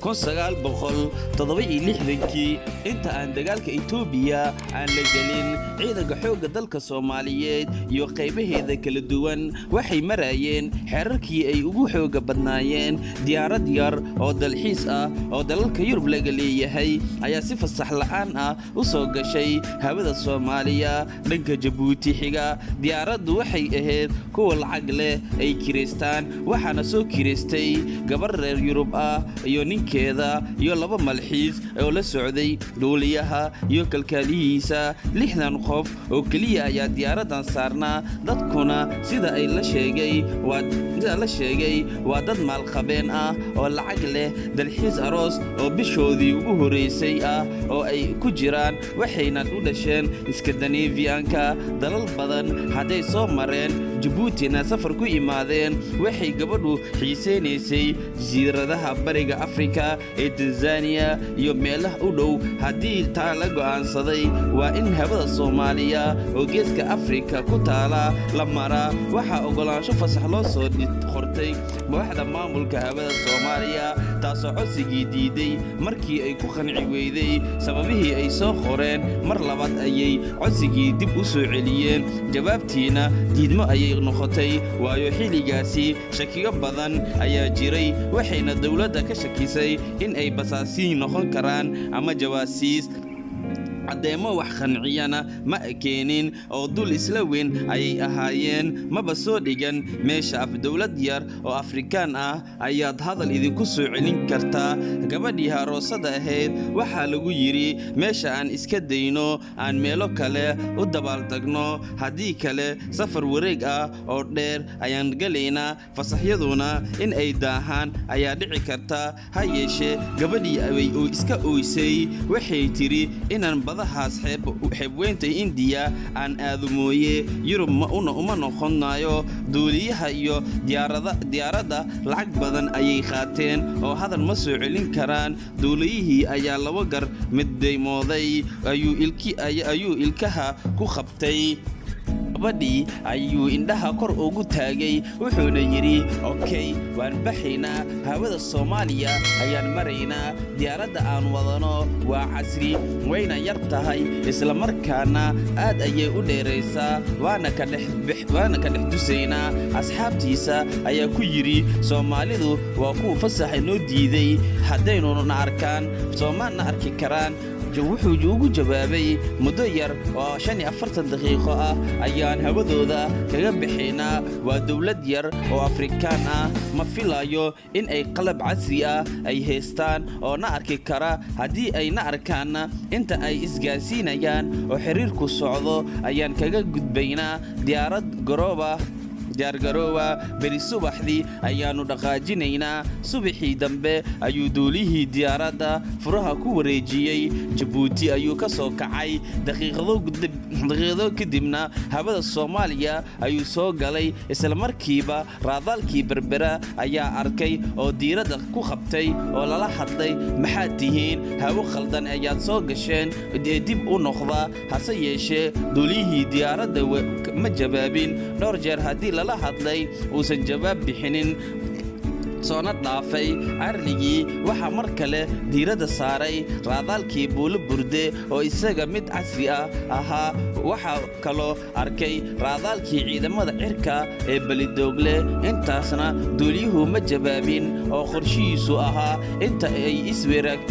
1967 inta aan dagaalka Itoobiya aan la gelin ciidanka xoogga dalka Soomaaliyeed iyo qaybaheeda kala duwan waxay marayeen xeerarkii ay ugu xooga badnaayeen diyaarad yar oo dalxiis ah oo dalalka Yurub laga leeyahay ayaa si fasax la'aan ah u soo gashay hawada Soomaaliya dhanka Jabuuti xiga diyaaraddu waxay ahayd kuwa lacag leh ay kireystaan waxaana soo kireystay gabar reer Yurub ah iyo ninkeeda iyo laba malxiis oo la socday duuliyaha iyo kalkaalihiisa 60 qof oo kaliya ayaa diyaaradan saarnaa dadkuna sida la sheegay waa dad maalqabeen ah oo lacag leh dalxiis aroos oo bishoodii ugu horeysay ah oo ay ku jiraan waxayna u dhasheen Scandinavianka dalal badan haday soo mareen Djibouti-na safar ku imaadeen waxay gabadhu xiiseynaysay jasiiradaha bariga Afrika ee Tanzania iyo meelaha u dhow hadii taa la go'aansaday waa in hawada Soomaaliya oo geeska Afrika ku taala la mara waxa ogolaansho fasax loo soo qortay waaxda maamulka hawada Soomaaliya taasoo codsigii diiday markii ay ku qanci weyday sababihii ay soo qoreen mar labaad ayay codsigii dib u soo celiyeen jawaabtiina diidmo ayay noqotay waayo xiligaasi shakiyo badan ayaa jiray waxayna dawladda ka shakisay in ay basaasiin noqon karaan ama jawaasiis adeemo wax qanciyana ma keenin oo dul isla weyn ay ahaayeen maba soo dhigan meesha dawlad yar oo Afrikaan ah ayaad hadal idinku soo celin kartaa gabadhii haroosada ahayd waxa lagu yiri meesha aan iska dayno aan meelo kale u dabaaldagno hadii kale safar wareeg ah oo dheer ayaan galeynaa fasaxyaduna in ay daahaan ayaa dhici karta ha yeeshee gabadhii ay iska ooysay waxay tiri inaan badahaas xeebweynta India aan aadu mooye Yurub uma noqonayo duuliyaha iyo diyaaradda lacag badan ayay qaateen oo hadal ma soo celin karaan duuliyihii ayaa laba gar mid daymooday ayuu ilkaha ku qabtay gabadhii ayuu indhaha kor ugu taagay wuxuuna yiri okay waan baxaynaa hawada Soomaaliya ayaan maraynaa diyaaradda aan wadano waa casri wayna yar tahay isla markaana aad ayay u dheeraysaa waana ka dhex dusaynaa asxaabtiisa ayaa ku yiri Soomaalidu waa ku fasax noo diiday hadaynu na arkaan Soomaaliya arki karaan wuxuu ugu jawaabay muddo yar oo 45 daqiiqo ah ayaan hawadooda kaga bixinaa waa dawlad yar oo Afrikaan ah ma filayo in ay qalab casri ah ay haystaan oo na arki kara hadii ay na arkaan inta ay isgaarsiinayaan oo xiriirku socdo ayaan kaga gudbaynaa diyaarad garooba beri subaxdii ayaanu dhaqaajinaynaa subaxii dambe ayuu duulihii diyaaradda furaha ku wareejiyay Djibouti ayuu ka soo kacay daqiiqado kadibna hawada Soomaaliya ayuu soo galay isla markiiba raadaalkii Berbera ayaa arkay oo diiradda ku qabtay oo lala hadlay maxaad tihiin hawo qaldan ayaad soo gasheen dib u noqda hase yeeshee duulihii diyaaradda ma jawaabin dhowr jeer hadii la hadlay uusan jawaab bixinin soona dhaafay arligii waxa mar kale diiradda saaray raadaalkii Buulo Burde oo isaga mid casri ah ahaa waxa kaloo arkay raadaalkii ciidamada cirka ee Balidoogle intaasna duuliyuhu ma jawaabin oo qorshihiisu ahaa inta ay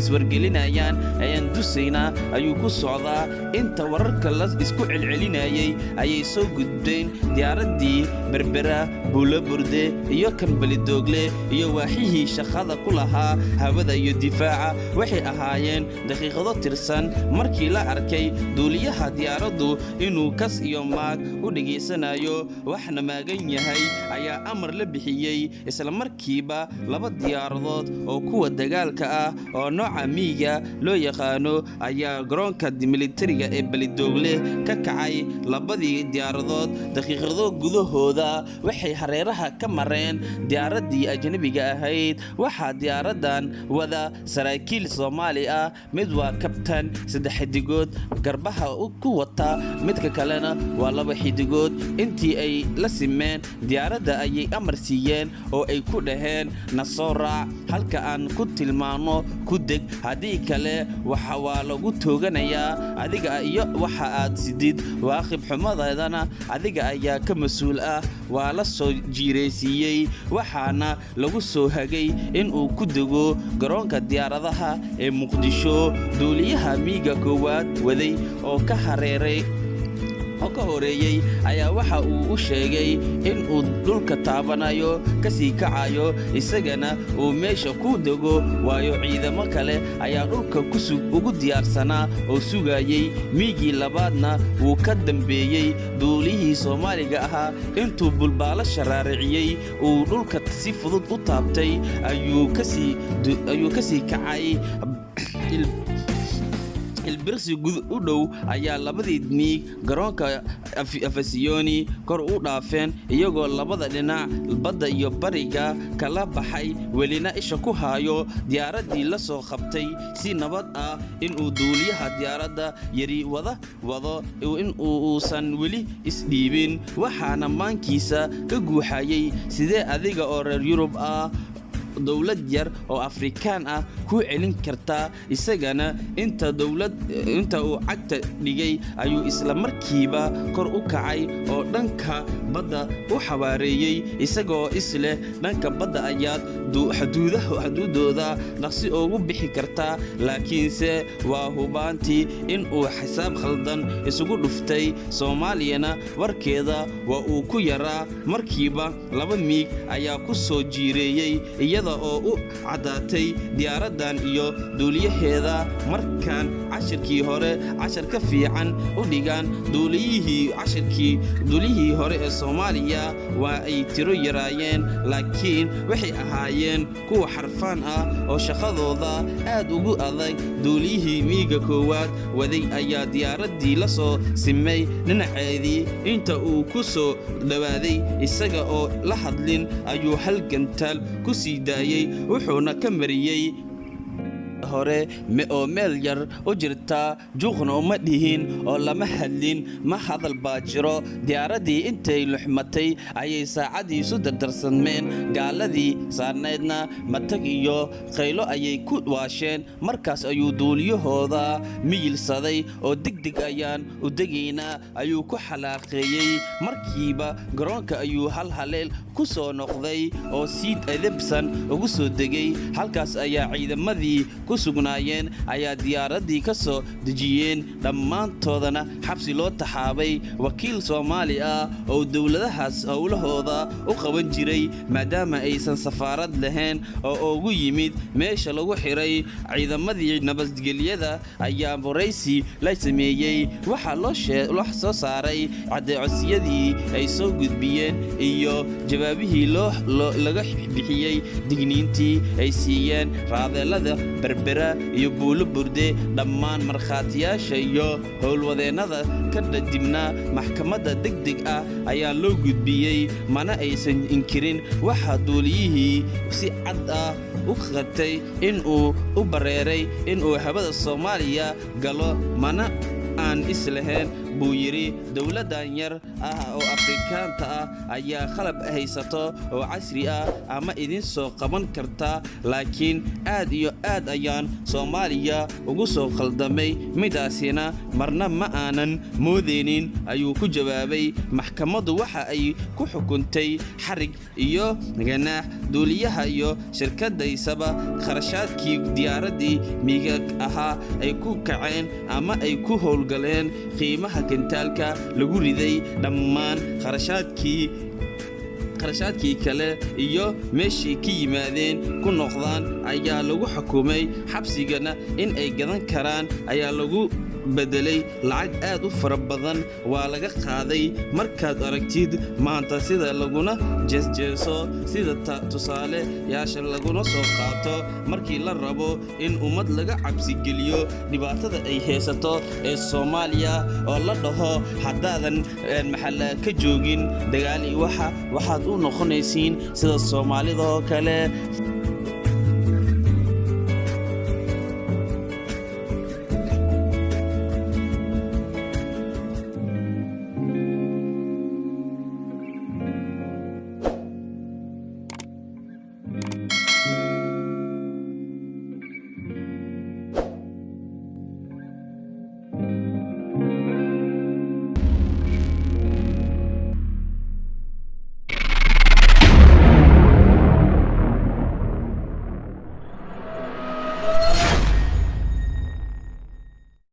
iswargelinayaan ayaan dusaynaa ayuu ku socdaa inta wararka la isku celcelinayay ayay soo gudbeen diyaaraddii Berbera Buulo Burde iyo kan Balidoogle iyo waaxihii shaqada ku lahaa hawada iyo difaaca waxay ahaayeen daqiiqado tirsan markii la arkay duuliyaha diyaaraddu inuu kas iyo maag u dhageysanayo waxna maagan yahay ayaa amar la bixiyay isla markiiba laba diyaaradood oo kuwa dagaalka ah oo nooca miiga loo yaqaano ayaa garoonka militariga ee Balidoogle ka kacay labadii diyaaradood daqiiqado gudahooda waxay hareeraha ka mareen diyaaraddii ajnabi caalamiga ahayd waxaa diyaaradan wada saraakiil Soomaali ah mid waa kabtan 3 xidigood garbaha ku wata midka kalena waa 2 xidigood intii ay la simeen diyaaradda ayay amar siiyeen oo ay ku dhaheen nasora halka aan ku tilmaano ku deg hadii kale waxa waa lagu tooganayaa adiga iyo waxa aad sidid waaqib xumadayadana adiga ayaa ka mas'uul ah waa la soo jiireysiyay waxaana lagu soo hagay in uu ku dego garoonka diyaaradaha ee Muqdisho duuliyaha miiga koowaad waday oo ka horeeyay ayaa waxa uu u sheegay in uu dhulka taabanayo kasii kacayo isagana uu meesha ku dego waayo ciidamo kale ayaa dhulka ugu diyaarsanaa oo sugayay miigii labaadna wuu ka dambeeyay duulihii Soomaaliga ahaa intuu bulbaala sharaariciyay uu dhulka si fudud u taabtay ayuu kasii kacay ilbirsi gud u dhow ayaa labadii miig garoonka Afasiyooni kor u dhaafeen iyagoo labada dhinac badda iyo bariga kala baxay welina isha ku haayo diyaaradii la soo qabtay si nabad ah in uu duuliyaha diyaaradda yari wado in uusan weli isdhiibin waxaana maankiisa ka guuxayay sidee adiga oo reer Yurub ah dawlad yar oo Afrikaan ah ku celin karta isagana inta uu cagta dhigay ayuu isla markiiba kor u kacay oo dhanka badda u xawaareeyay isagoo isla dhanka badda ayaad xuduudooda dhaqsi ugu bixi karta laakiinse waa hubaantii in uu xisaab khaldan isugu dhuftay Soomaaliyana warkeeda waa uu ku yaraa markiiba 2 miig ayaa ku soo jiireeyay iyada oo u cadaatay diyaaradan iyo duuliyaheeda markaan cashirkii hore cashar ka fiican u dhigaan duuliyihii hore ee Soomaaliya waa ay tiro yaraayeen laakiin waxay ahaayeen kuwa xarfaan ah oo shaqadooda aad ugu adag duuliyihii miiga koowaad waday ayaa diyaaradii la soo simay dhinaceedii inta uu ku soo dhawaaday isaga oo la hadlin ayuu hal gantaal ku sii wuxuuna ka mariyay hore oo meel yar u jirta juuqna uma dhihin oo lama hadlin ma hadal baa jiro diyaaradii intay luxmatay ayay saacadii isu dardarsameen gaaladii saarneedna matag iyo qaylo ayay ku waasheen markaas ayuu duuliyahooda miyilsaday oo degdeg ayaan u degaynaa ayuu ku xalaaqeeyay markiiba garoonka ayuu hal haleel ku soo noqday oo si edebsan ugu soo degay halkaas ayaa ciidamadii ku sugnaayeen ayaa diyaaradii ka soo dejiyeen dhammaantoodana xabsi loo taxaabay wakiil Soomaali ah oo dawladahaas howlahooda u qaban jiray maadaama aysan safaarad lahayn oo ugu yimid meesha lagu xiray ciidamadii nabadgelyada ayaa waraysi la sameeyay waxa loo soo saaray caddeecosyadii ay soo gudbiyeen iyo jawaabihii laga bixiyay digniintii ay siiyeen raadeelada berbera iyo buulo burde dhammaan markhaatiyaasha iyo howlwadeennada ka dibna maxkamadda degdeg ah ayaa loo gudbiyey mana aysan inkirin waxa duuliyihii si cad ah u qatay in uu u bareeray in uu hawada Soomaaliya galo mana aan islahayn buu yiri dawladan yar oo Afrikaanta ah ayaa qalab haysato oo casri ah ama idin soo qaban karta laakiin aad iyo aad ayaan Soomaaliya ugu soo qaldamay midaasina marna ma aanan moodeenin ayuu ku jawaabay maxkamaddu waxa ay ku xukuntay xarig iyo ganaax duuliyaha iyo shirkadaysaba kharashaadkii diyaaradii miiga ahaa ay ku kaceen ama ay ku howlgaleen qiimaha gantaalka lagu riday dhammaan kharashaadkii kale iyo meeshii ka yimaadeen ku noqdaan ayaa lagu xukumay xabsigana in ay gadan karaan ayaa lagu bedelay lacag aad u fara badan waa laga qaaday markaad aragtid maanta sida laguna jeesjeeso sida tusaale yaasha laguna soo qaato markii la rabo in ummad laga cabsi geliyo dhibaatada ay haysato ee Soomaaliya oo la dhaho haddaadan maxalla ka joogin dagaal iyo waxaad u noqonaysiin sida Soomaalida oo kale